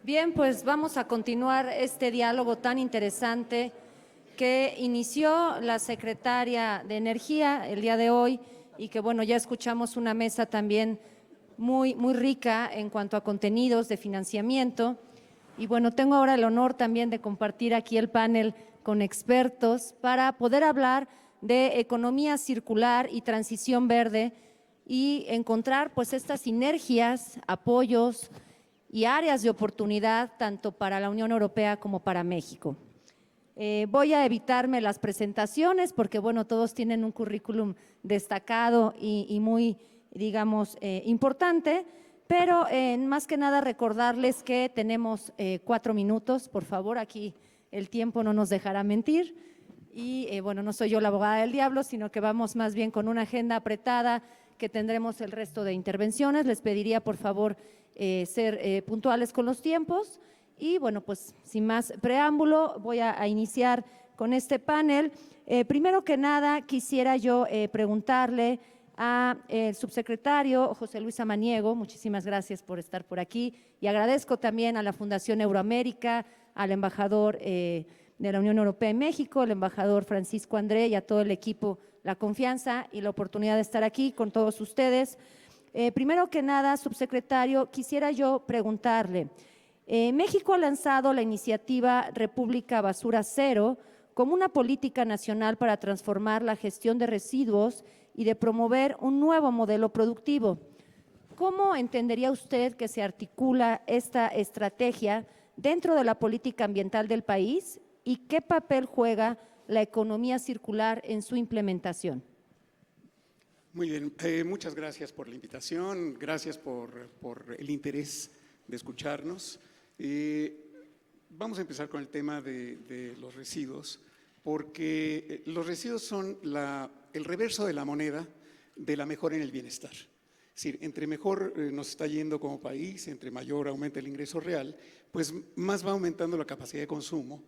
Bien, pues vamos a continuar este diálogo tan interesante que inició la secretaria de Energía el día de hoy y que, bueno, ya escuchamos una mesa también muy rica en cuanto a contenidos de financiamiento. Y bueno, tengo ahora el honor también de compartir aquí el panel con expertos para poder hablar de economía circular y transición verde y encontrar pues estas sinergias, apoyos y áreas de oportunidad tanto para la Unión Europea como para México. Voy a evitarme las presentaciones porque, bueno, todos tienen un currículum destacado y muy, digamos, importante, pero más que nada recordarles que tenemos 4 minutos, por favor, aquí el tiempo no nos dejará mentir. Y bueno, no soy yo la abogada del diablo, sino que vamos más bien con una agenda apretada que tendremos el resto de intervenciones. Les pediría, por favor, ser puntuales con los tiempos. Y bueno, pues sin más preámbulo, voy a iniciar con este panel. Primero que nada, quisiera yo preguntarle al subsecretario José Luis Samaniego, muchísimas gracias por estar por aquí, y agradezco también a la Fundación Euroamérica, al embajador de la Unión Europea en México, el embajador Francisco André y a todo el equipo la confianza y la oportunidad de estar aquí con todos ustedes. Primero que nada, subsecretario, quisiera yo preguntarle, México ha lanzado la iniciativa República Basura Cero como una política nacional para transformar la gestión de residuos y de promover un nuevo modelo productivo. ¿Cómo entendería usted que se articula esta estrategia dentro de la política ambiental del país y qué papel juega la economía circular en su implementación? Muy bien, muchas gracias por la invitación, gracias por el interés de escucharnos. Vamos a empezar con el tema de los residuos, porque los residuos son el reverso de la moneda de la mejora en el bienestar. Es decir, entre mejor nos está yendo como país, entre mayor aumenta el ingreso real, pues más va aumentando la capacidad de consumo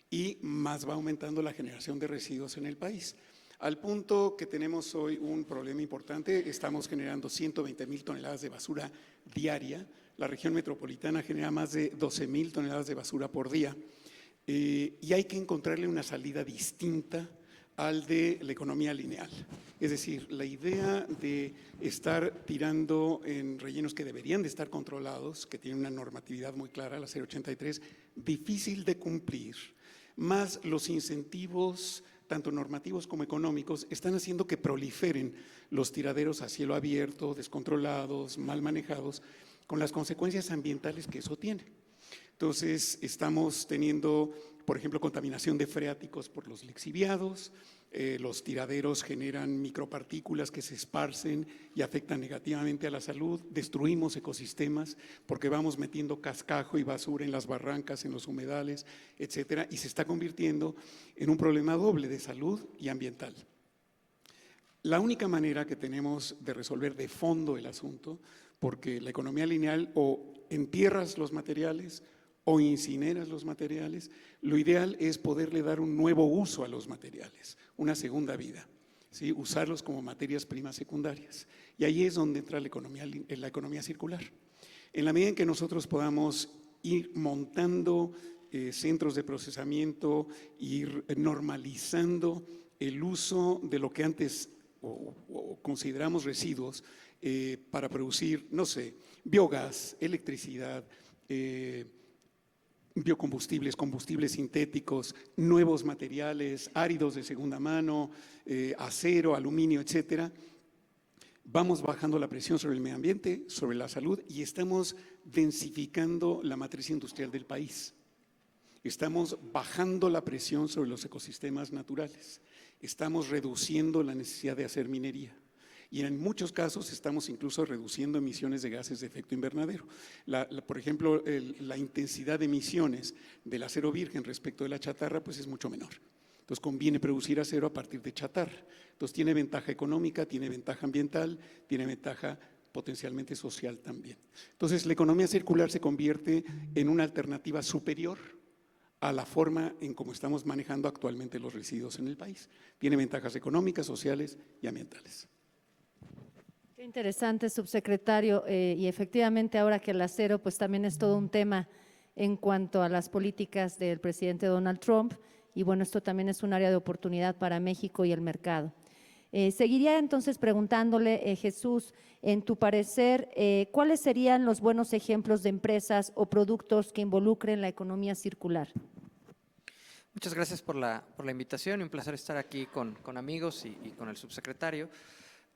y más va aumentando la generación de residuos en el país. Al punto que tenemos hoy un problema importante, estamos generando 120,000 toneladas de basura diaria. La región metropolitana genera más de 12,000 toneladas de basura por día y hay que encontrarle una salida distinta al de la economía lineal. Es decir, la idea de estar tirando en rellenos que deberían de estar controlados, que tienen una normatividad muy clara, la 083, difícil de cumplir, más los incentivos tanto normativos como económicos, están haciendo que proliferen los tiraderos a cielo abierto, descontrolados, mal manejados, con las consecuencias ambientales que eso tiene. Entonces, estamos teniendo, por ejemplo, contaminación de freáticos por los lixiviados, los tiraderos generan micropartículas que se esparcen y afectan negativamente a la salud, destruimos ecosistemas porque vamos metiendo cascajo y basura en las barrancas, en los humedales, etcétera, y se está convirtiendo en un problema doble de salud y ambiental. La única manera que tenemos de resolver de fondo el asunto, porque la economía lineal o entierras los materiales o incineras los materiales, lo ideal es poderle dar un nuevo uso a los materiales, una segunda vida, ¿sí? Usarlos como materias primas secundarias. Y ahí es donde entra la economía circular. En la medida en que nosotros podamos ir montando centros de procesamiento, ir normalizando el uso de lo que antes o consideramos residuos para producir, no sé, biogás, electricidad, biocombustibles, combustibles sintéticos, nuevos materiales, áridos de segunda mano, acero, aluminio, etcétera. Vamos bajando la presión sobre el medio ambiente, sobre la salud y estamos densificando la matriz industrial del país. Estamos bajando la presión sobre los ecosistemas naturales. Estamos reduciendo la necesidad de hacer minería. Y en muchos casos estamos incluso reduciendo emisiones de gases de efecto invernadero. Por ejemplo, la intensidad de emisiones del acero virgen respecto de la chatarra pues es mucho menor. Entonces conviene producir acero a partir de chatarra. Entonces tiene ventaja económica, tiene ventaja ambiental, tiene ventaja potencialmente social también. Entonces la economía circular se convierte en una alternativa superior a la forma en cómo estamos manejando actualmente los residuos en el país. Tiene ventajas económicas, sociales y ambientales. Qué interesante, subsecretario, y efectivamente ahora que el acero pues también es todo un tema en cuanto a las políticas del presidente Donald Trump, y bueno, esto también es un área de oportunidad para México y el mercado. Seguiría entonces preguntándole, Jesús, en tu parecer, ¿cuáles serían los buenos ejemplos de empresas o productos que involucren la economía circular? Muchas gracias por la invitación y un placer estar aquí con amigos y con el subsecretario.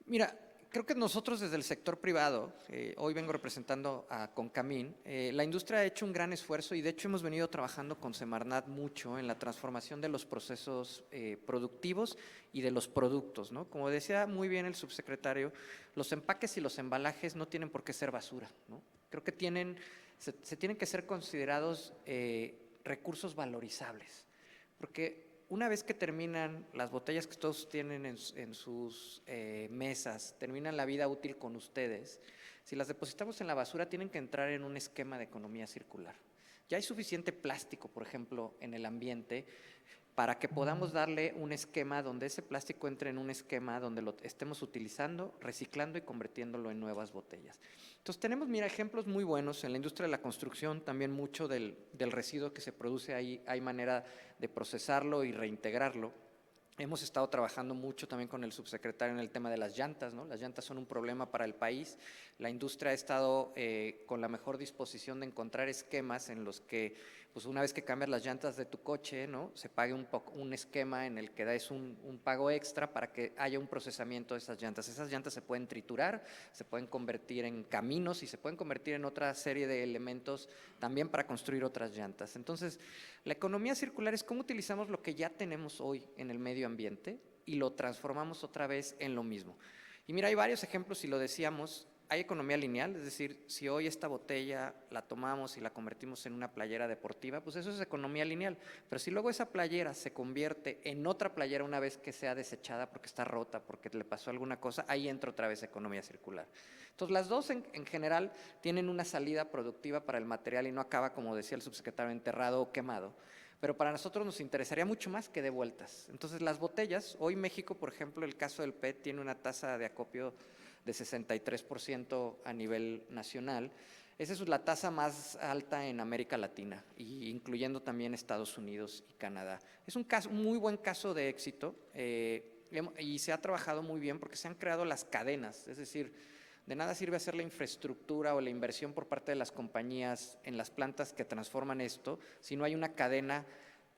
Mira, creo que nosotros desde el sector privado, hoy vengo representando a Concamín, la industria ha hecho un gran esfuerzo y de hecho hemos venido trabajando con Semarnat mucho en la transformación de los procesos productivos y de los productos, ¿no? Como decía muy bien el subsecretario, los empaques y los embalajes no tienen por qué ser basura, ¿no? Creo que se tienen que ser considerados recursos valorizables. Porque una vez que terminan las botellas que todos tienen en sus mesas, terminan la vida útil con ustedes, si las depositamos en la basura tienen que entrar en un esquema de economía circular. Ya hay suficiente plástico, por ejemplo, en el ambiente para que podamos darle un esquema donde ese plástico entre en un esquema donde lo estemos utilizando, reciclando y convirtiéndolo en nuevas botellas. Entonces tenemos, mira, ejemplos muy buenos en la industria de la construcción, también mucho del residuo que se produce ahí, hay manera de procesarlo y reintegrarlo. Hemos estado trabajando mucho también con el subsecretario en el tema de las llantas, ¿no? Las llantas son un problema para el país. La industria ha estado con la mejor disposición de encontrar esquemas en los que, pues una vez que cambias las llantas de tu coche, ¿no? Se pague un esquema en el que das un pago extra para que haya un procesamiento de esas llantas. Esas llantas se pueden triturar, se pueden convertir en caminos y se pueden convertir en otra serie de elementos también para construir otras llantas. Entonces, la economía circular es cómo utilizamos lo que ya tenemos hoy en el medio ambiente y lo transformamos otra vez en lo mismo. Y mira, hay varios ejemplos, y lo decíamos, hay economía lineal, es decir, si hoy esta botella la tomamos y la convertimos en una playera deportiva, pues eso es economía lineal. Pero si luego esa playera se convierte en otra playera una vez que sea desechada porque está rota, porque le pasó alguna cosa, ahí entra otra vez economía circular. Entonces, las dos en general tienen una salida productiva para el material y no acaba, como decía el subsecretario, enterrado o quemado. Pero para nosotros nos interesaría mucho más que de vueltas. Entonces, las botellas, hoy México, por ejemplo, el caso del PET tiene una tasa de acopio de 63% a nivel nacional. Esa es la tasa más alta en América Latina, incluyendo también Estados Unidos y Canadá. Es un muy buen caso de éxito y se ha trabajado muy bien porque se han creado las cadenas, es decir, de nada sirve hacer la infraestructura o la inversión por parte de las compañías en las plantas que transforman esto si no hay una cadena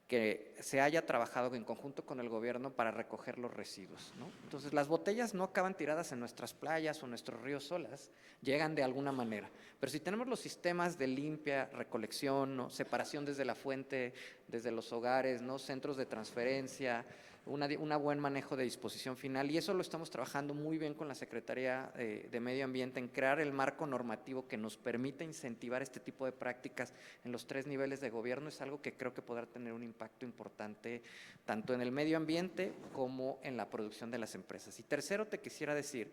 que se haya trabajado en conjunto con el gobierno para recoger los residuos, ¿no? Entonces, las botellas no acaban tiradas en nuestras playas o nuestros ríos solas, llegan de alguna manera. Pero si tenemos los sistemas de limpia, recolección, ¿no? Separación desde la fuente, desde los hogares, ¿no? Centros de transferencia, un buen manejo de disposición final, y eso lo estamos trabajando muy bien con la Secretaría de Medio Ambiente en crear el marco normativo que nos permita incentivar este tipo de prácticas en los 3 niveles de gobierno. Es algo que creo que podrá tener un impacto importante tanto en el medio ambiente como en la producción de las empresas. Y tercero, te quisiera decir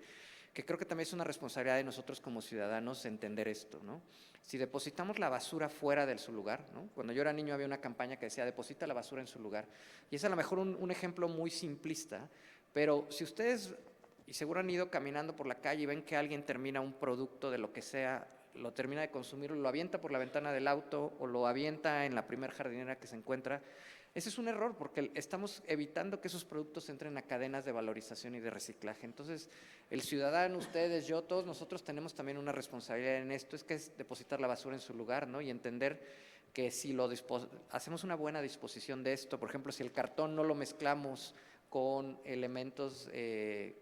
que creo que también es una responsabilidad de nosotros como ciudadanos entender esto, ¿no? Si depositamos la basura fuera de su lugar, ¿no? Cuando yo era niño había una campaña que decía deposita la basura en su lugar, y es a lo mejor un ejemplo muy simplista, pero si ustedes, y seguro han ido caminando por la calle y ven que alguien termina un producto de lo que sea, lo termina de consumir, lo avienta por la ventana del auto o lo avienta en la primer jardinera que se encuentra, ese es un error porque estamos evitando que esos productos entren a cadenas de valorización y de reciclaje. Entonces, el ciudadano, ustedes, yo, todos nosotros tenemos también una responsabilidad en esto, que es depositar la basura en su lugar, ¿no? Y entender que si hacemos una buena disposición de esto, por ejemplo, si el cartón no lo mezclamos con elementos,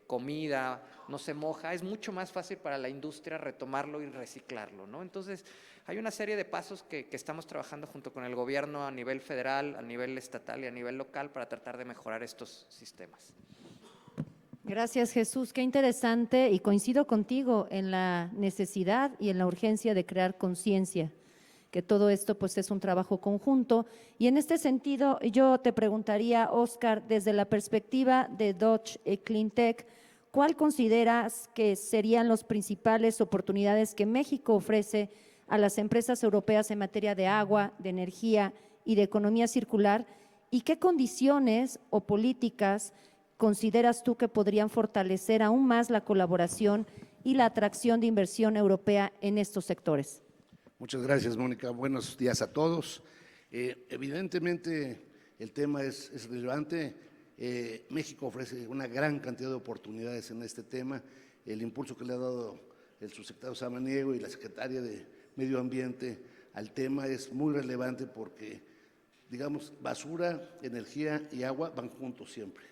comida, no se moja, es mucho más fácil para la industria retomarlo y reciclarlo, ¿no? Entonces, hay una serie de pasos que estamos trabajando junto con el gobierno a nivel federal, a nivel estatal y a nivel local para tratar de mejorar estos sistemas. Gracias, Jesús. Qué interesante, y coincido contigo en la necesidad y en la urgencia de crear conciencia, que todo esto pues es un trabajo conjunto. Y en este sentido, yo te preguntaría, Óscar, desde la perspectiva de Dodge Cleantech, ¿cuál consideras que serían las principales oportunidades que México ofrece a las empresas europeas en materia de agua, de energía y de economía circular? ¿Y qué condiciones o políticas consideras tú que podrían fortalecer aún más la colaboración y la atracción de inversión europea en estos sectores? Muchas gracias, Mónica. Buenos días a todos. Evidentemente, el tema es relevante. México ofrece una gran cantidad de oportunidades en este tema. El impulso que le ha dado el subsecretario Samaniego y la secretaria de Medio Ambiente al tema es muy relevante porque, digamos, basura, energía y agua van juntos siempre.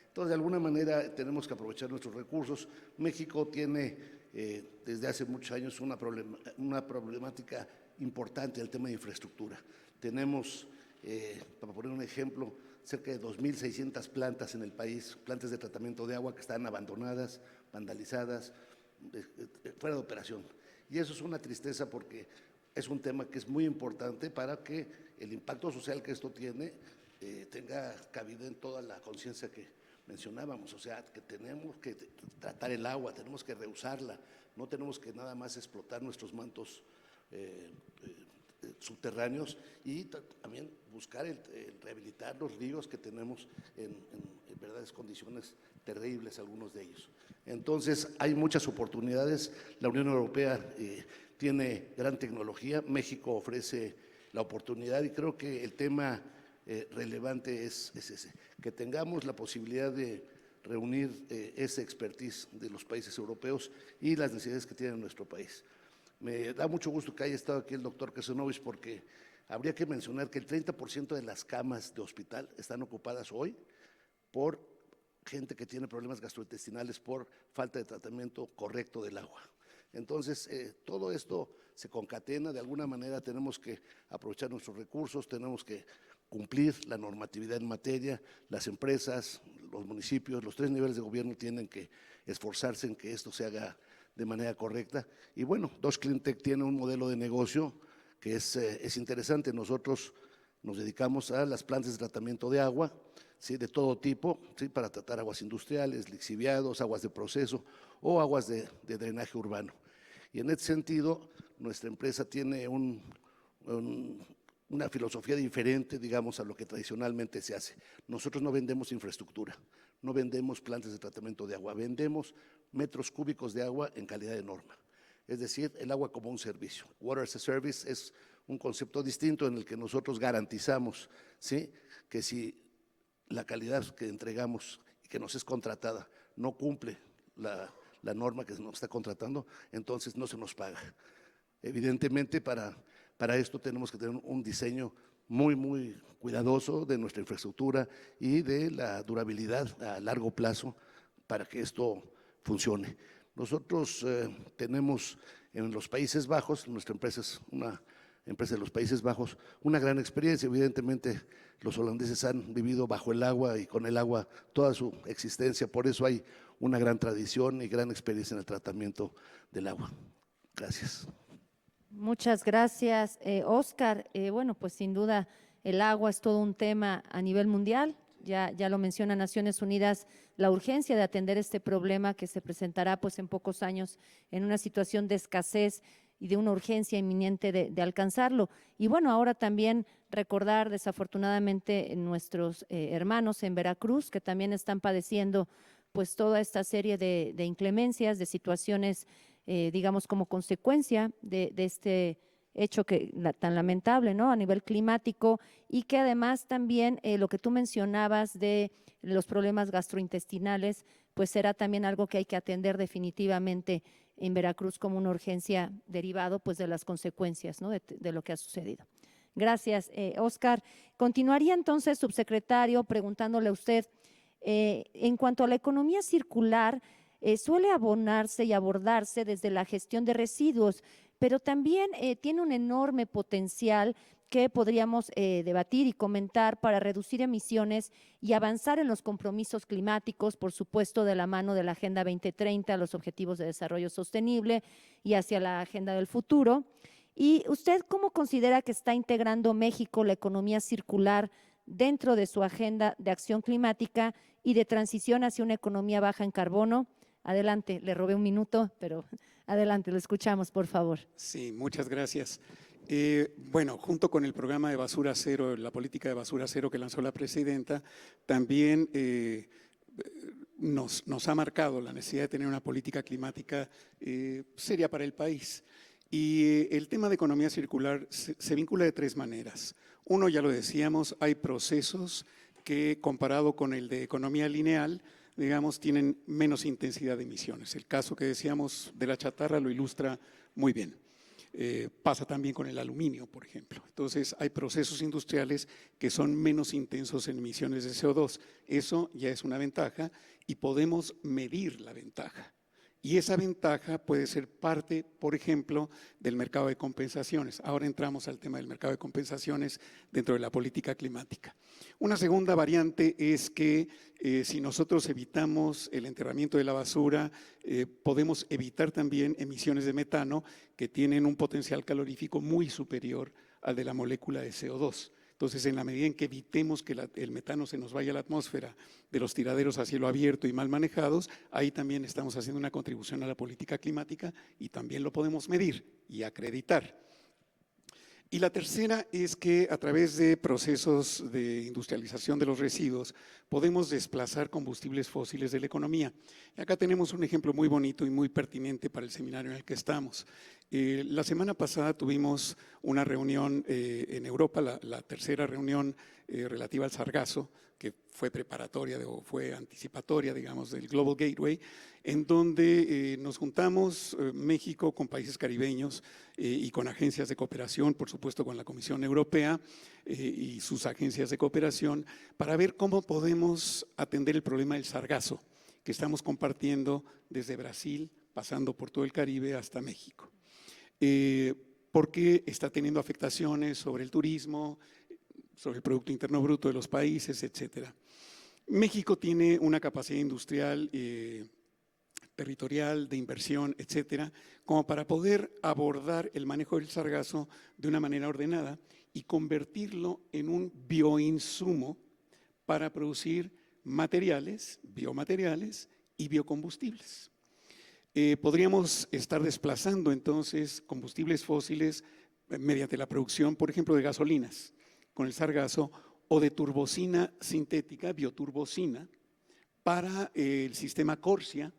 Entonces, de alguna manera, tenemos que aprovechar nuestros recursos. México tiene desde hace muchos años una problemática importante, el tema de infraestructura. Tenemos, para poner un ejemplo, cerca de 2.600 plantas en el país, plantas de tratamiento de agua que están abandonadas, vandalizadas, fuera de operación. Y eso es una tristeza porque es un tema que es muy importante para que el impacto social que esto tiene tenga cabida en toda la conciencia que mencionábamos, o sea, que tenemos que tratar el agua, tenemos que reusarla, no tenemos que nada más explotar nuestros mantos subterráneos y también buscar el rehabilitar los ríos que tenemos en verdaderas condiciones terribles, algunos de ellos. Entonces, hay muchas oportunidades. La Unión Europea tiene gran tecnología, México ofrece la oportunidad y creo que el tema relevante es ese, que tengamos la posibilidad de reunir ese expertise de los países europeos y las necesidades que tiene nuestro país. Me da mucho gusto que haya estado aquí el doctor Casanovich porque habría que mencionar que el 30% de las camas de hospital están ocupadas hoy por gente que tiene problemas gastrointestinales por falta de tratamiento correcto del agua. Entonces, todo esto se concatena, de alguna manera tenemos que aprovechar nuestros recursos, tenemos que cumplir la normatividad en materia, las empresas, los municipios, los 3 niveles de gobierno tienen que esforzarse en que esto se haga de manera correcta. Y bueno, Dodge Cleantech tiene un modelo de negocio que es interesante. Nosotros nos dedicamos a las plantas de tratamiento de agua, ¿sí?, de todo tipo, ¿sí?, para tratar aguas industriales, lixiviados, aguas de proceso o aguas de drenaje urbano. Y en este sentido, nuestra empresa tiene una filosofía diferente, digamos, a lo que tradicionalmente se hace. Nosotros no vendemos infraestructura, no vendemos plantas de tratamiento de agua, vendemos metros cúbicos de agua en calidad de norma. Es decir, el agua como un servicio. Water as a Service es un concepto distinto en el que nosotros garantizamos, ¿sí?, que si la calidad que entregamos y que nos es contratada no cumple la norma que nos está contratando, entonces no se nos paga. Evidentemente, para esto tenemos que tener un diseño muy, muy cuidadoso de nuestra infraestructura y de la durabilidad a largo plazo para que esto funcione. Nosotros tenemos en los Países Bajos, nuestra empresa es una empresa de los Países Bajos, una gran experiencia. Evidentemente, los holandeses han vivido bajo el agua y con el agua toda su existencia, por eso hay una gran tradición y gran experiencia en el tratamiento del agua. Gracias. Muchas gracias, Óscar. Bueno, pues sin duda el agua es todo un tema a nivel mundial. Ya lo menciona Naciones Unidas, la urgencia de atender este problema que se presentará pues en pocos años en una situación de escasez y de una urgencia inminente de alcanzarlo. Y bueno, ahora también recordar desafortunadamente nuestros hermanos en Veracruz que también están padeciendo pues toda esta serie de inclemencias, de situaciones digamos como consecuencia de este hecho tan lamentable, ¿no?, a nivel climático, y que además también lo que tú mencionabas de los problemas gastrointestinales, pues será también algo que hay que atender definitivamente en Veracruz como una urgencia derivado pues de las consecuencias, ¿no?, de lo que ha sucedido. Gracias, Óscar. Continuaría entonces, subsecretario, preguntándole a usted, en cuanto a la economía circular, suele abonarse y abordarse desde la gestión de residuos, pero también tiene un enorme potencial que podríamos debatir y comentar para reducir emisiones y avanzar en los compromisos climáticos, por supuesto, de la mano de la Agenda 2030, los Objetivos de Desarrollo Sostenible y hacia la Agenda del Futuro. ¿Y usted cómo considera que está integrando México la economía circular dentro de su agenda de acción climática y de transición hacia una economía baja en carbono? Adelante, le robé un minuto, pero adelante, lo escuchamos, por favor. Sí, muchas gracias. Bueno, junto con el programa de basura cero, la política de basura cero que lanzó la presidenta, también nos ha marcado la necesidad de tener una política climática seria para el país. Y el tema de economía circular se vincula de tres maneras. Uno, ya lo decíamos, hay procesos que comparado con el de economía lineal, digamos, tienen menos intensidad de emisiones. El caso que decíamos de la chatarra lo ilustra muy bien. Pasa también con el aluminio, por ejemplo. Entonces, hay procesos industriales que son menos intensos en emisiones de CO2. Eso ya es una ventaja y podemos medir la ventaja. Y esa ventaja puede ser parte, por ejemplo, del mercado de compensaciones. Ahora entramos al tema del mercado de compensaciones dentro de la política climática. Una segunda variante es que si nosotros evitamos el enterramiento de la basura, podemos evitar también emisiones de metano que tienen un potencial calorífico muy superior al de la molécula de CO2. Entonces, en la medida en que evitemos que el metano se nos vaya a la atmósfera de los tiraderos a cielo abierto y mal manejados, ahí también estamos haciendo una contribución a la política climática y también lo podemos medir y acreditar. Y la tercera es que a través de procesos de industrialización de los residuos podemos desplazar combustibles fósiles de la economía. Y acá tenemos un ejemplo muy bonito y muy pertinente para el seminario en el que estamos. La semana pasada tuvimos una reunión en Europa, la tercera reunión relativa al sargazo, que fue preparatoria o fue anticipatoria, digamos, del Global Gateway, en donde nos juntamos México con países caribeños y con agencias de cooperación, por supuesto con la Comisión Europea y sus agencias de cooperación, para ver cómo podemos atender el problema del sargazo que estamos compartiendo desde Brasil, pasando por todo el Caribe hasta México. Porque está teniendo afectaciones sobre el turismo, sobre el Producto Interno Bruto de los países, etcétera. México tiene una capacidad industrial, territorial, de inversión, etcétera, como para poder abordar el manejo del sargazo de una manera ordenada y convertirlo en un bioinsumo para producir materiales, biomateriales y biocombustibles. Podríamos estar desplazando entonces combustibles fósiles mediante la producción, por ejemplo, de gasolinas con el sargazo o de turbocina sintética, bioturbocina, para el sistema CORSIA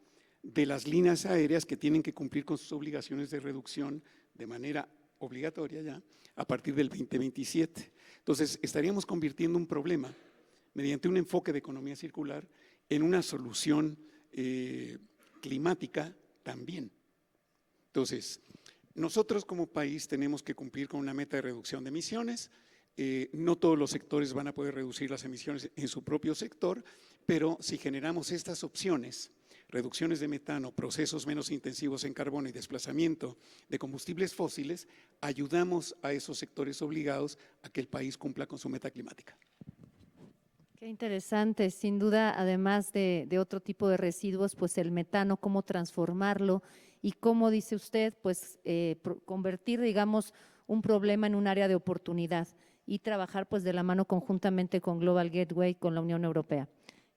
de las líneas aéreas que tienen que cumplir con sus obligaciones de reducción de manera obligatoria ya a partir del 2027. Entonces, estaríamos convirtiendo un problema mediante un enfoque de economía circular en una solución climática también. Entonces, nosotros como país tenemos que cumplir con una meta de reducción de emisiones. No todos los sectores van a poder reducir las emisiones en su propio sector, pero si generamos estas opciones, reducciones de metano, procesos menos intensivos en carbono y desplazamiento de combustibles fósiles, ayudamos a esos sectores obligados a que el país cumpla con su meta climática. Qué interesante, sin duda, además de otro tipo de residuos, pues el metano, cómo transformarlo y cómo, dice usted, pues convertir, digamos, un problema en un área de oportunidad y trabajar pues de la mano conjuntamente con Global Gateway, con la Unión Europea.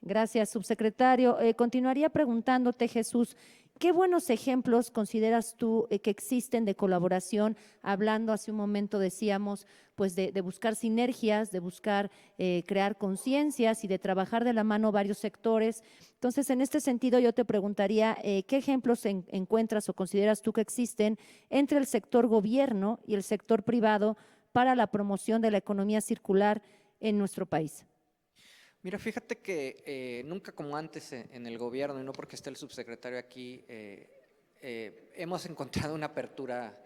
Gracias, subsecretario. Continuaría preguntándote, Jesús, ¿qué buenos ejemplos consideras tú que existen de colaboración? Hablando hace un momento, decíamos, pues de buscar sinergias, de buscar crear conciencias y de trabajar de la mano varios sectores. Entonces, en este sentido, yo te preguntaría, ¿qué ejemplos encuentras o consideras tú que existen entre el sector gobierno y el sector privado para la promoción de la economía circular en nuestro país? Mira, fíjate que nunca como antes en el gobierno, y no porque esté el subsecretario aquí, hemos encontrado una apertura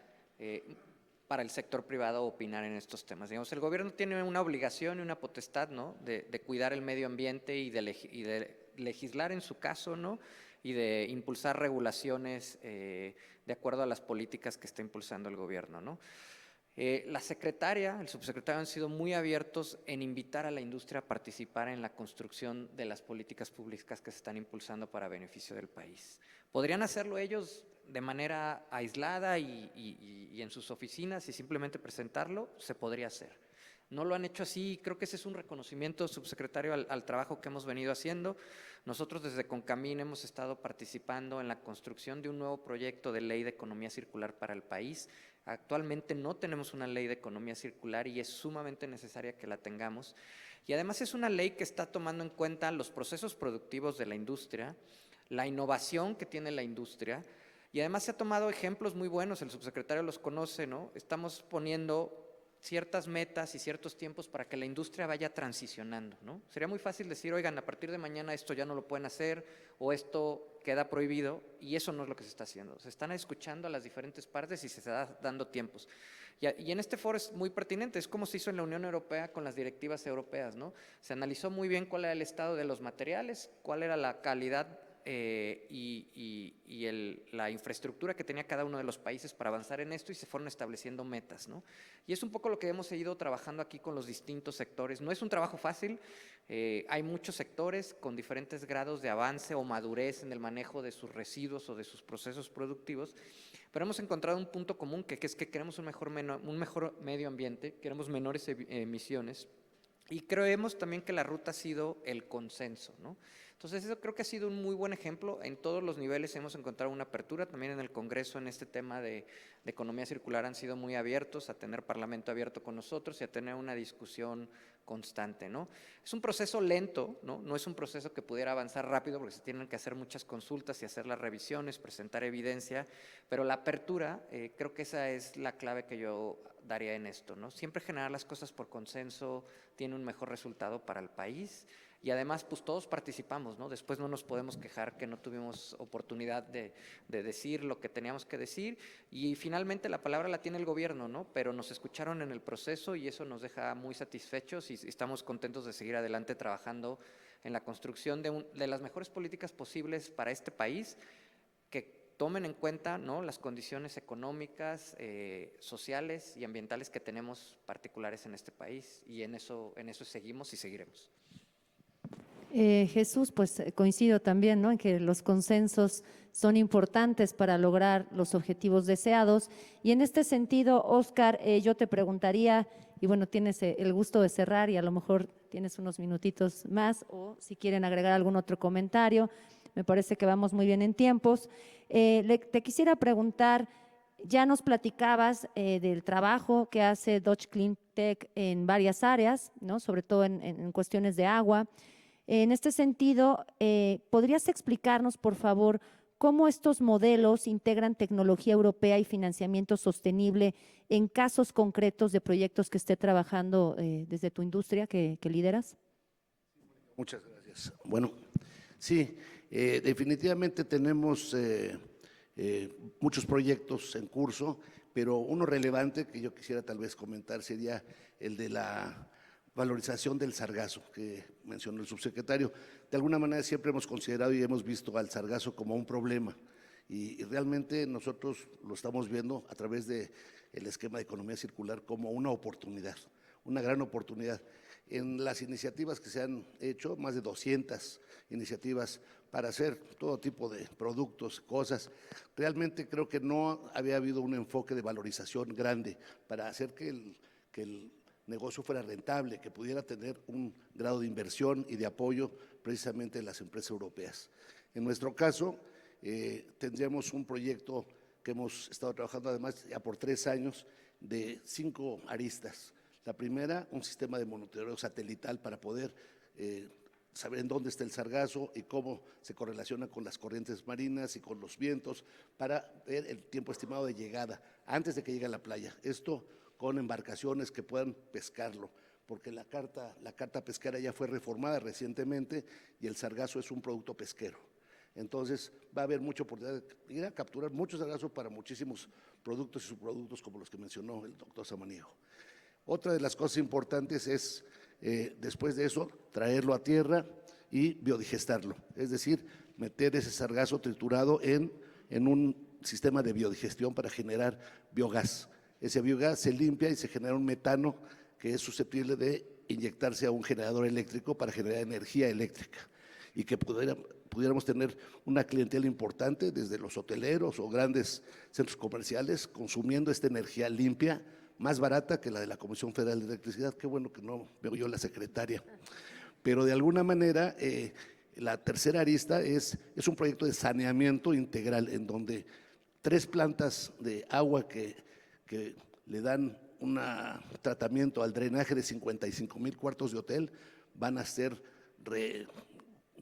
para el sector privado a opinar en estos temas. Digamos, el gobierno tiene una obligación y una potestad, ¿no?, de cuidar el medio ambiente y de legislar en su caso, ¿no?, y de impulsar regulaciones de acuerdo a las políticas que está impulsando el gobierno, ¿no? La secretaria, el subsecretario han sido muy abiertos en invitar a la industria a participar en la construcción de las políticas públicas que se están impulsando para beneficio del país. ¿Podrían hacerlo ellos de manera aislada y en sus oficinas y simplemente presentarlo? Se podría hacer. No lo han hecho así, creo que ese es un reconocimiento, subsecretario, al trabajo que hemos venido haciendo. Nosotros desde Concamín hemos estado participando en la construcción de un nuevo proyecto de ley de economía circular para el país. Actualmente no tenemos una ley de economía circular y es sumamente necesaria que la tengamos. Y además es una ley que está tomando en cuenta los procesos productivos de la industria, la innovación que tiene la industria Y además se ha tomado ejemplos muy buenos, el subsecretario los conoce, ¿no? Estamos poniendo ciertas metas y ciertos tiempos para que la industria vaya transicionando, ¿no? Sería muy fácil decir, oigan, a partir de mañana esto ya no lo pueden hacer o esto queda prohibido, y eso no es lo que se está haciendo. Se están escuchando a las diferentes partes y se está dando tiempos. Y en este foro es muy pertinente, es como se hizo en la Unión Europea con las directivas europeas, ¿no? Se analizó muy bien cuál era el estado de los materiales, cuál era la calidad la infraestructura que tenía cada uno de los países para avanzar en esto, y se fueron estableciendo metas, ¿no? Y es un poco lo que hemos seguido trabajando aquí con los distintos sectores. No es un trabajo fácil, hay muchos sectores con diferentes grados de avance o madurez en el manejo de sus residuos o de sus procesos productivos, pero hemos encontrado un punto común que es que queremos un mejor medio ambiente, queremos menores emisiones, y creemos también que la ruta ha sido el consenso, ¿no? Entonces, eso creo que ha sido un muy buen ejemplo. En todos los niveles hemos encontrado una apertura. También en el Congreso, en este tema de economía circular, han sido muy abiertos a tener parlamento abierto con nosotros y a tener una discusión constante, ¿no? Es un proceso lento, ¿no? No es un proceso que pudiera avanzar rápido porque se tienen que hacer muchas consultas y hacer las revisiones, presentar evidencia, pero la apertura, creo que esa es la clave que yo daría en esto, ¿no? Siempre generar las cosas por consenso tiene un mejor resultado para el país. Y además, pues todos participamos, ¿no? Después no nos podemos quejar que no tuvimos oportunidad de decir lo que teníamos que decir, y finalmente la palabra la tiene el gobierno, ¿no? Pero nos escucharon en el proceso y eso nos deja muy satisfechos y estamos contentos de seguir adelante trabajando en la construcción de las mejores políticas posibles para este país, que tomen en cuenta, ¿no?, las condiciones económicas, sociales y ambientales que tenemos particulares en este país, y en eso seguimos y seguiremos. Jesús, pues coincido también, ¿no?, en que los consensos son importantes para lograr los objetivos deseados. Y en este sentido, Óscar, yo te preguntaría, y bueno, tienes el gusto de cerrar y a lo mejor tienes unos minutitos más, o si quieren agregar algún otro comentario, me parece que vamos muy bien en tiempos. Te quisiera preguntar, ya nos platicabas del trabajo que hace Dodge Clean Tech en varias áreas, ¿no?, sobre todo en cuestiones de agua. En este sentido, ¿podrías explicarnos, por favor, cómo estos modelos integran tecnología europea y financiamiento sostenible en casos concretos de proyectos que esté trabajando desde tu industria que lideras? Muchas gracias. Bueno, sí, definitivamente tenemos muchos proyectos en curso, pero uno relevante que yo quisiera tal vez comentar sería el de la valorización del sargazo que mencionó el subsecretario. De alguna manera siempre hemos considerado y hemos visto al sargazo como un problema, y realmente nosotros lo estamos viendo a través del esquema de economía circular como una oportunidad, una gran oportunidad. En las iniciativas que se han hecho, más de 200 iniciativas para hacer todo tipo de productos, cosas, realmente creo que no había habido un enfoque de valorización grande para hacer que el negocio fuera rentable, que pudiera tener un grado de inversión y de apoyo precisamente de las empresas europeas. En nuestro caso, tendríamos un proyecto que hemos estado trabajando además ya por 3 años de 5 aristas. La primera, un sistema de monitoreo satelital para poder saber en dónde está el sargazo y cómo se correlaciona con las corrientes marinas y con los vientos para ver el tiempo estimado de llegada antes de que llegue a la playa. Esto con embarcaciones que puedan pescarlo, porque la carta pesquera ya fue reformada recientemente y el sargazo es un producto pesquero. Entonces va a haber mucha oportunidad de ir a capturar mucho sargazo para muchísimos productos y subproductos como los que mencionó el doctor Samaniego. Otra de las cosas importantes es, después de eso, traerlo a tierra y biodigestarlo, es decir, meter ese sargazo triturado en un sistema de biodigestión para generar biogás. Ese biogás se limpia y se genera un metano que es susceptible de inyectarse a un generador eléctrico para generar energía eléctrica, y que pudiéramos tener una clientela importante desde los hoteleros o grandes centros comerciales consumiendo esta energía limpia, más barata que la de la Comisión Federal de Electricidad. Qué bueno que no veo yo la secretaria. Pero de alguna manera, la tercera arista es un proyecto de saneamiento integral en donde 3 plantas de agua que le dan un tratamiento al drenaje de 55,000 cuartos de hotel van a ser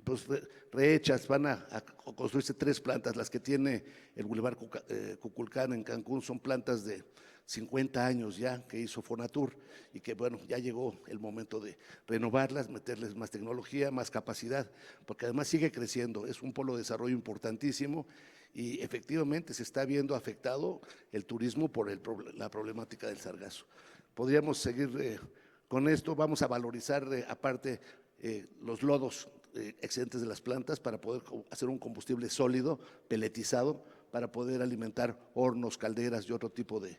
pues rehechas, van a construirse 3 plantas. Las que tiene el Boulevard Cuculcán en Cancún son plantas de 50 años ya que hizo Fonatur y que bueno, ya llegó el momento de renovarlas, meterles más tecnología, más capacidad, porque además sigue creciendo, es un polo de desarrollo importantísimo y efectivamente se está viendo afectado el turismo por la problemática del sargazo. Podríamos seguir con esto, vamos a valorizar aparte los lodos excedentes de las plantas para poder hacer un combustible sólido, peletizado, para poder alimentar hornos, calderas y otro tipo de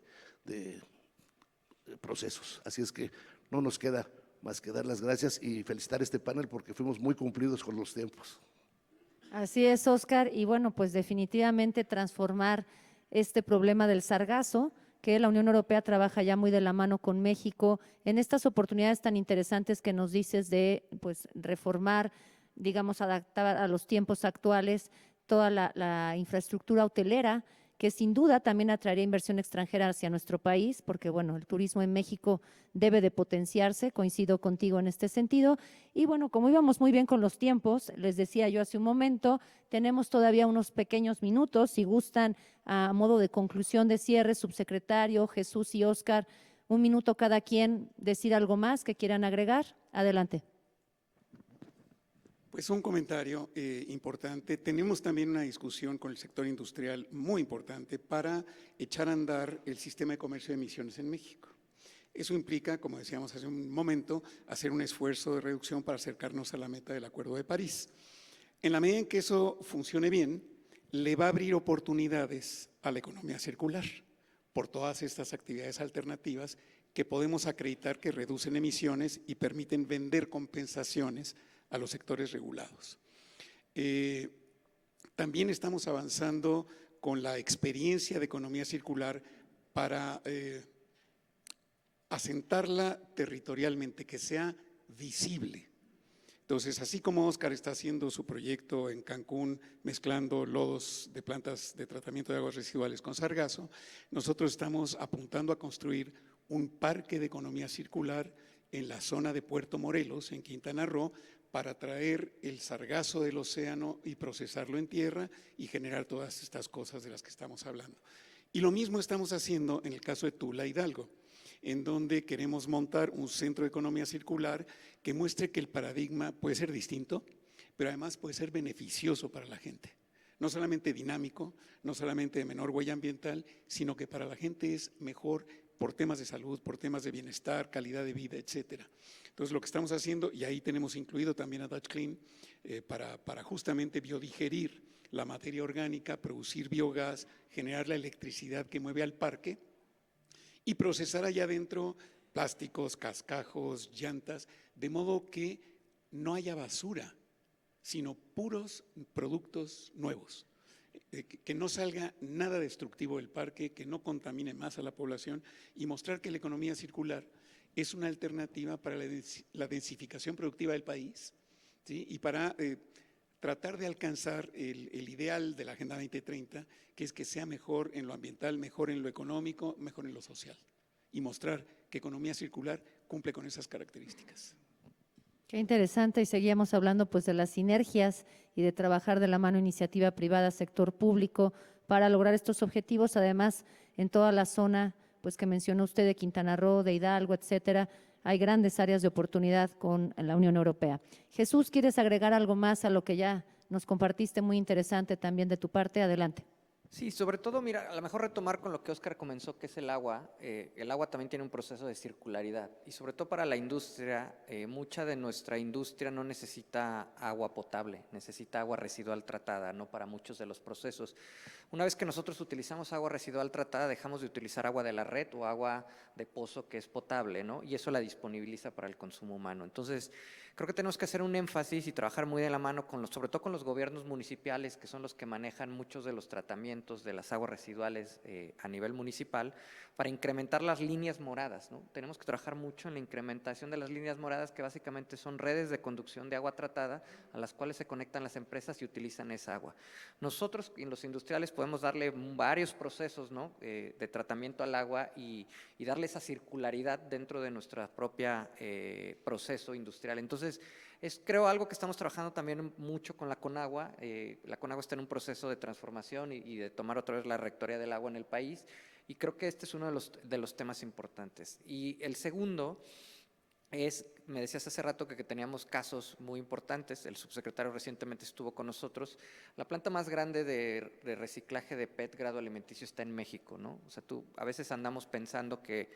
procesos. Así es que no nos queda más que dar las gracias y felicitar este panel porque fuimos muy cumplidos con los tiempos. Así es, Óscar, y bueno, pues definitivamente transformar este problema del sargazo, que la Unión Europea trabaja ya muy de la mano con México en estas oportunidades tan interesantes que nos dices de pues reformar, digamos, adaptar a los tiempos actuales toda la infraestructura hotelera, que sin duda también atraería inversión extranjera hacia nuestro país, porque bueno, el turismo en México debe de potenciarse, coincido contigo en este sentido. Y bueno, como íbamos muy bien con los tiempos, les decía yo hace un momento, tenemos todavía unos pequeños minutos, si gustan, a modo de conclusión de cierre, subsecretario, Jesús y Óscar, un minuto cada quien, decir algo más que quieran agregar. Adelante. Pues un comentario importante. Tenemos también una discusión con el sector industrial muy importante para echar a andar el sistema de comercio de emisiones en México. Eso implica, como decíamos hace un momento, hacer un esfuerzo de reducción para acercarnos a la meta del Acuerdo de París. En la medida en que eso funcione bien, le va a abrir oportunidades a la economía circular por todas estas actividades alternativas que podemos acreditar que reducen emisiones y permiten vender compensaciones a los sectores regulados. También estamos avanzando con la experiencia de economía circular para asentarla territorialmente, que sea visible. Entonces, así como Óscar está haciendo su proyecto en Cancún, mezclando lodos de plantas de tratamiento de aguas residuales con sargazo, nosotros estamos apuntando a construir un parque de economía circular en la zona de Puerto Morelos, en Quintana Roo, para traer el sargazo del océano y procesarlo en tierra y generar todas estas cosas de las que estamos hablando. Y lo mismo estamos haciendo en el caso de Tula Hidalgo, en donde queremos montar un centro de economía circular que muestre que el paradigma puede ser distinto, pero además puede ser beneficioso para la gente. No solamente dinámico, no solamente de menor huella ambiental, sino que para la gente es mejor por temas de salud, por temas de bienestar, calidad de vida, etcétera. Entonces, lo que estamos haciendo, y ahí tenemos incluido también a Dutch Clean, para justamente biodigerir la materia orgánica, producir biogás, generar la electricidad que mueve al parque y procesar allá adentro plásticos, cascajos, llantas, de modo que no haya basura, sino puros productos nuevos. Que no salga nada destructivo del parque, que no contamine más a la población y mostrar que la economía circular es una alternativa para la densificación productiva del país, ¿sí? Y para tratar de alcanzar el ideal de la Agenda 2030, que es que sea mejor en lo ambiental, mejor en lo económico, mejor en lo social, y mostrar que economía circular cumple con esas características. Qué interesante, y seguíamos hablando pues de las sinergias y de trabajar de la mano iniciativa privada, sector público, para lograr estos objetivos, además en toda la zona pues que mencionó usted de Quintana Roo, de Hidalgo, etcétera, hay grandes áreas de oportunidad con la Unión Europea. Jesús, ¿quieres agregar algo más a lo que ya nos compartiste muy interesante también de tu parte? Adelante. Sí, sobre todo, mira, a lo mejor retomar con lo que Óscar comenzó, que es el agua. El agua también tiene un proceso de circularidad y sobre todo para la industria, mucha de nuestra industria no necesita agua potable, necesita agua residual tratada, no para muchos de los procesos. Una vez que nosotros utilizamos agua residual tratada, dejamos de utilizar agua de la red o agua de pozo que es potable, ¿no? Y eso la disponibiliza para el consumo humano. Entonces, creo que tenemos que hacer un énfasis y trabajar muy de la mano, sobre todo con los gobiernos municipales, que son los que manejan muchos de los tratamientos de las aguas residuales a nivel municipal, para incrementar las líneas moradas, ¿no? Tenemos que trabajar mucho en la incrementación de las líneas moradas, que básicamente son redes de conducción de agua tratada a las cuales se conectan las empresas y utilizan esa agua. Nosotros, en los industriales, podemos darle varios procesos, ¿no? De tratamiento al agua y darle esa circularidad dentro de nuestra propia proceso industrial. Entonces, Es, creo, algo que estamos trabajando también mucho con la Conagua. La Conagua está en un proceso de transformación y de tomar otra vez la rectoría del agua en el país, y creo que este es uno de los temas importantes. Y el segundo es, me decías hace rato que teníamos casos muy importantes, el subsecretario recientemente estuvo con nosotros. La planta más grande de reciclaje de PET grado alimenticio está en México, ¿no? O sea, a veces andamos pensando que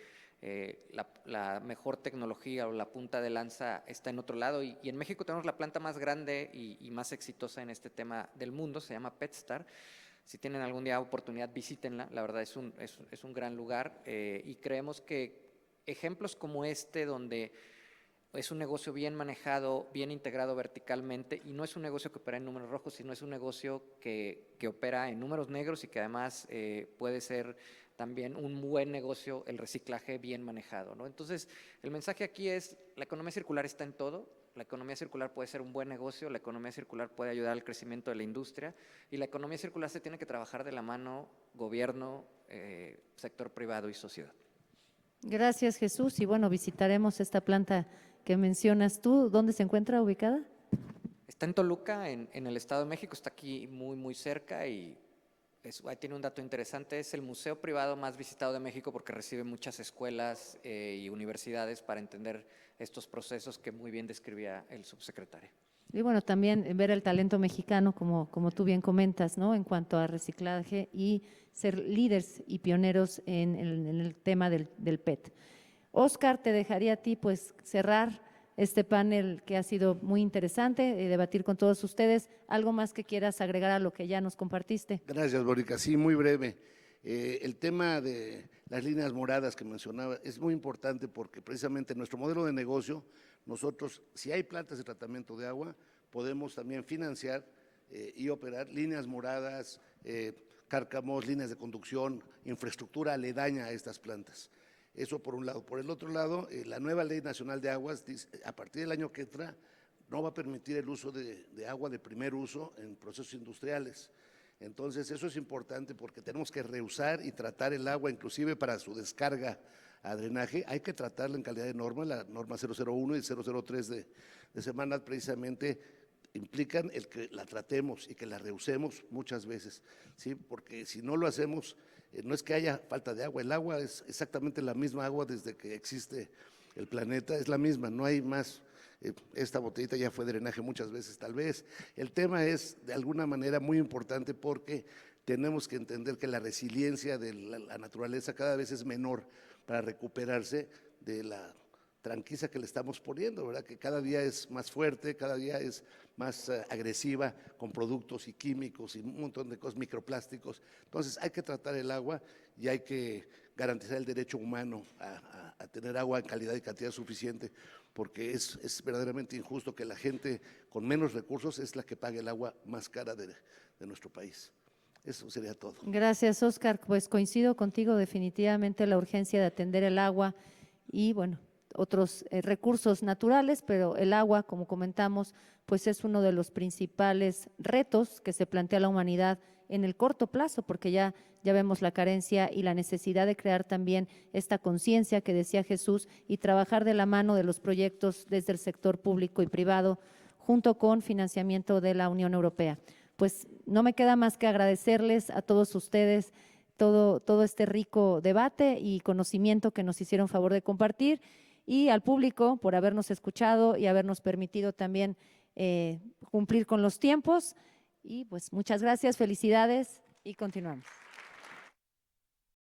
la mejor tecnología o la punta de lanza está en otro lado, y en México tenemos la planta más grande y más exitosa en este tema del mundo, se llama PetStar. Si tienen algún día oportunidad, visítenla, la verdad es un gran lugar, y creemos que ejemplos como este, donde es un negocio bien manejado, bien integrado verticalmente, y no es un negocio que opera en números rojos, sino es un negocio que opera en números negros, y que además puede ser también un buen negocio el reciclaje bien manejado, ¿no? Entonces, el mensaje aquí es, la economía circular está en todo. La economía circular puede ser un buen negocio, la economía circular puede ayudar al crecimiento de la industria, y la economía circular se tiene que trabajar de la mano gobierno, sector privado y sociedad. Gracias, Jesús. Y bueno, visitaremos esta planta que mencionas tú. ¿Dónde se encuentra ubicada? Está en Toluca, en el Estado de México, está aquí muy cerca, y tiene un dato interesante: es el museo privado más visitado de México porque recibe muchas escuelas y universidades para entender estos procesos que muy bien describía el subsecretario. Y bueno, también ver el talento mexicano, como tú bien comentas, ¿no? En cuanto a reciclaje y ser líderes y pioneros en el tema del PET. Óscar, te dejaría a ti pues cerrar este panel que ha sido muy interesante, debatir con todos ustedes. ¿Algo más que quieras agregar a lo que ya nos compartiste? Gracias, Mónica. Sí, muy breve. El tema de las líneas moradas que mencionaba es muy importante porque precisamente en nuestro modelo de negocio, nosotros, si hay plantas de tratamiento de agua, podemos también financiar y operar líneas moradas, cárcamos, líneas de conducción, infraestructura aledaña a estas plantas. Eso por un lado. Por el otro lado, la nueva Ley Nacional de Aguas, a partir del año que entra, no va a permitir el uso de agua de primer uso en procesos industriales. Entonces, eso es importante porque tenemos que reusar y tratar el agua, inclusive para su descarga a drenaje. Hay que tratarla en calidad de norma, la norma 001 y 003 de Semarnat precisamente implican el que la tratemos y que la reusemos muchas veces, ¿sí? Porque si no lo hacemos, no es que haya falta de agua, el agua es exactamente la misma agua desde que existe el planeta, es la misma, no hay más. Esta botellita ya fue drenaje muchas veces tal vez. El tema es de alguna manera muy importante porque tenemos que entender que la resiliencia de la naturaleza cada vez es menor para recuperarse de la tranquiza que le estamos poniendo, ¿verdad? Que cada día es más fuerte, cada día es más agresiva con productos y químicos y un montón de cosas, microplásticos. Entonces hay que tratar el agua y hay que garantizar el derecho humano a tener agua en calidad y cantidad suficiente, porque es verdaderamente injusto que la gente con menos recursos es la que pague el agua más cara de nuestro país. Eso sería todo. Gracias, Óscar. Pues coincido contigo definitivamente la urgencia de atender el agua y bueno, otros recursos naturales, pero el agua, como comentamos, pues es uno de los principales retos que se plantea la humanidad en el corto plazo, porque ya vemos la carencia y la necesidad de crear también esta conciencia que decía Jesús y trabajar de la mano de los proyectos desde el sector público y privado, junto con financiamiento de la Unión Europea. Pues no me queda más que agradecerles a todos ustedes todo este rico debate y conocimiento que nos hicieron favor de compartir, y al público por habernos escuchado y habernos permitido también cumplir con los tiempos. Y pues muchas gracias, felicidades y continuamos.